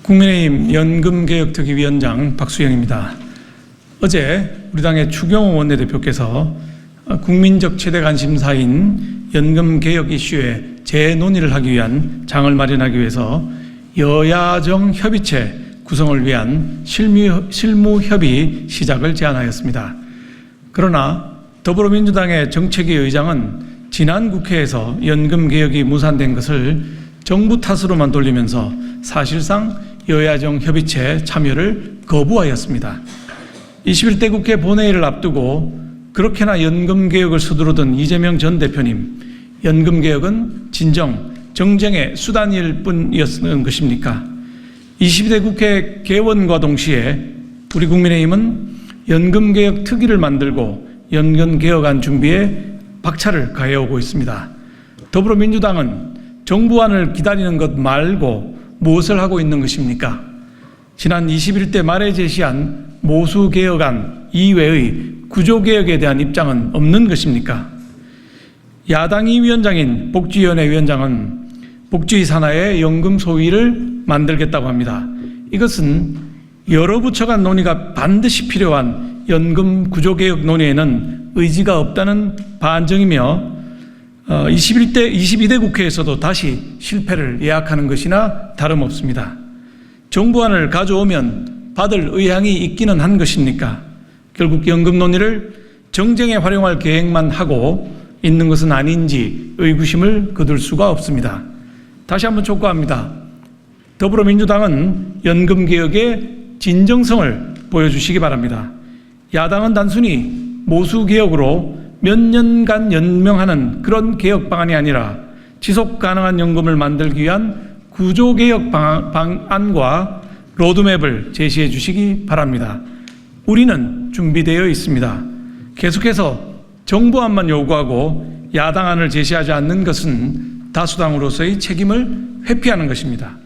국민의힘 연금개혁특위위원장 박수영입니다. 어제 우리 당의 추경호 원내대표께서 국민적 최대 관심사인 연금개혁 이슈에 재논의를 하기 위한 장을 마련하기 위해서 여야정 협의체 구성을 위한 실무협의 시작을 제안하였습니다. 그러나 더불어민주당의 정책위 의장은 지난 국회에서 연금개혁이 무산된 것을 정부 탓으로만 돌리면서 사실상 여야정 협의체 참여를 거부하였습니다. 21대 국회 본회의를 앞두고 그렇게나 연금개혁을 서두르던 이재명 전 대표님, 연금개혁은 진정 정쟁의 수단일 뿐이었는 것입니까? 22대 국회 개원과 동시에 우리 국민의힘은 연금개혁 특위를 만들고 연금개혁안 준비에 박차를 가해오고 있습니다. 더불어민주당은 정부안을 기다리는 것 말고 무엇을 하고 있는 것입니까? 지난 21대 말에 제시한 모수개혁안 이외의 구조개혁에 대한 입장은 없는 것입니까? 야당이 위원장인 복지위원회 위원장은 복지 산하의 연금 소위를 만들겠다고 합니다. 이것은 여러 부처 간 논의가 반드시 필요한 연금 구조개혁 논의에는 의지가 없다는 반증이며 22대 국회에서도 다시 실패를 예약하는 것이나 다름없습니다. 정부안을 가져오면 받을 의향이 있기는 한 것입니까? 결국 연금 논의를 정쟁에 활용할 계획만 하고 있는 것은 아닌지 의구심을 거둘 수가 없습니다. 다시 한번 촉구합니다. 더불어민주당은 연금개혁의 진정성을 보여주시기 바랍니다. 야당은 단순히 모수개혁으로 몇 년간 연명하는 그런 개혁 방안이 아니라 지속 가능한 연금을 만들기 위한 구조개혁 방안과 로드맵을 제시해 주시기 바랍니다. 우리는 준비되어 있습니다. 계속해서 정부안만 요구하고 야당안을 제시하지 않는 것은 다수당으로서의 책임을 회피하는 것입니다.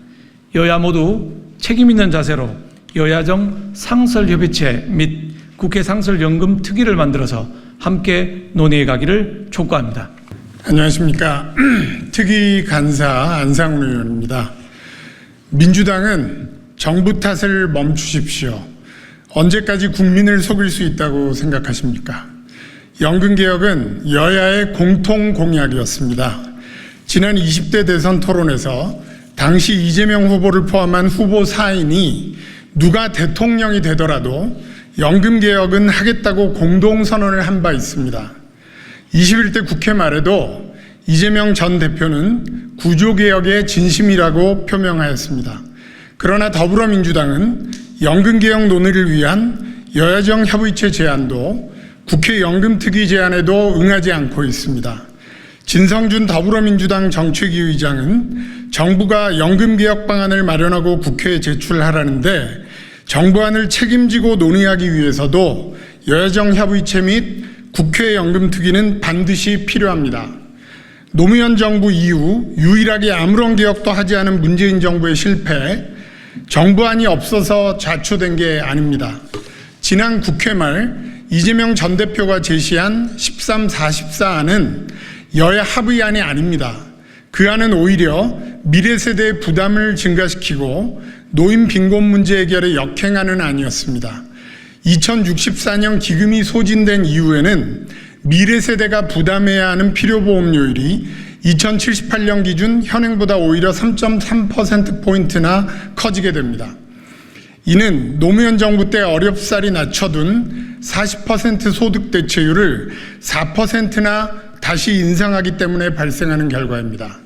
여야 모두 책임 있는 자세로 여야정 상설협의체 및 국회 상설연금특위를 만들어서 함께 논의해 가기를 촉구합니다. 안녕하십니까. 특위 간사 안상훈 의원입니다. 민주당은 정부 탓을 멈추십시오. 언제까지 국민을 속일 수 있다고 생각하십니까? 연금개혁은 여야의 공통 공약이었습니다. 지난 20대 대선 토론에서 당시 이재명 후보를 포함한 후보 4인이 누가 대통령이 되더라도 연금개혁은 하겠다고 공동선언을 한 바 있습니다. 21대 국회 말에도 이재명 전 대표는 구조개혁의 진심이라고 표명하였습니다. 그러나 더불어민주당은 연금개혁 논의를 위한 여야정 협의체 제안도 국회 연금특위 제안에도 응하지 않고 있습니다. 진성준 더불어민주당 정책위 의장은 정부가 연금개혁 방안을 마련하고 국회에 제출하라는데 정부안을 책임지고 논의하기 위해서도 여야정 협의체 및 국회 연금특위는 반드시 필요합니다. 노무현 정부 이후 유일하게 아무런 개혁도 하지 않은 문재인 정부의 실패, 정부안이 없어서 좌초된 게 아닙니다. 지난 국회 말 이재명 전 대표가 제시한 1344안은 여야 합의안이 아닙니다. 그 안은 오히려 미래 세대의 부담을 증가시키고 노인 빈곤 문제 해결에 역행하는 안이었습니다. 2064년 기금이 소진된 이후에는 미래 세대가 부담해야 하는 필요보험료율이 2078년 기준 현행보다 오히려 3.3%포인트나 커지게 됩니다. 이는 노무현 정부 때 어렵사리 낮춰둔 40% 소득 대체율을 4%나 다시 인상하기 때문에 발생하는 결과입니다.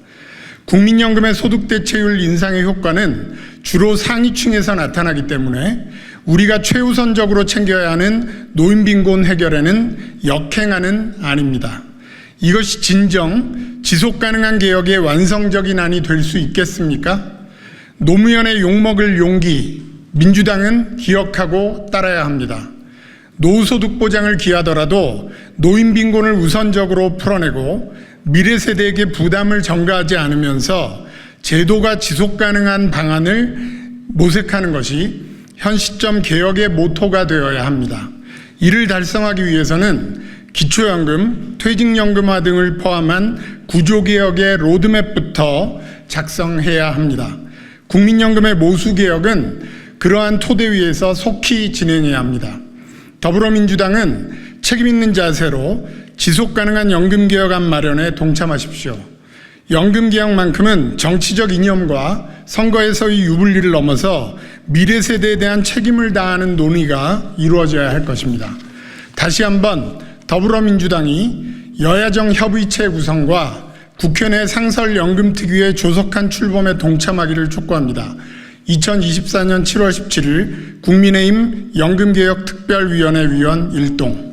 국민연금의 소득 대체율 인상의 효과는 주로 상위층에서 나타나기 때문에 우리가 최우선적으로 챙겨야 하는 노인 빈곤 해결에는 역행하는 안입니다. 이것이 진정 지속 가능한 개혁의 완성적인 안이 될 수 있겠습니까? 노무현의 욕먹을 용기, 민주당은 기억하고 따라야 합니다. 노후소득 보장을 기하더라도 노인 빈곤을 우선적으로 풀어내고 미래 세대에게 부담을 전가하지 않으면서 제도가 지속 가능한 방안을 모색하는 것이 현 시점 개혁의 모토가 되어야 합니다. 이를 달성하기 위해서는 기초연금, 퇴직연금화 등을 포함한 구조개혁의 로드맵부터 작성해야 합니다. 국민연금의 모수개혁은 그러한 토대 위에서 속히 진행해야 합니다. 더불어민주당은 책임있는 자세로 지속가능한 연금개혁안 마련에 동참하십시오. 연금개혁만큼은 정치적 이념과 선거에서의 유불리를 넘어서 미래 세대에 대한 책임을 다하는 논의가 이루어져야 할 것입니다. 다시 한번 더불어민주당이 여야정 협의체 구성과 국회 내 상설연금특위의 조속한 출범에 동참하기를 촉구합니다. 2024년 7월 17일 국민의힘 연금개혁특별위원회 위원 일동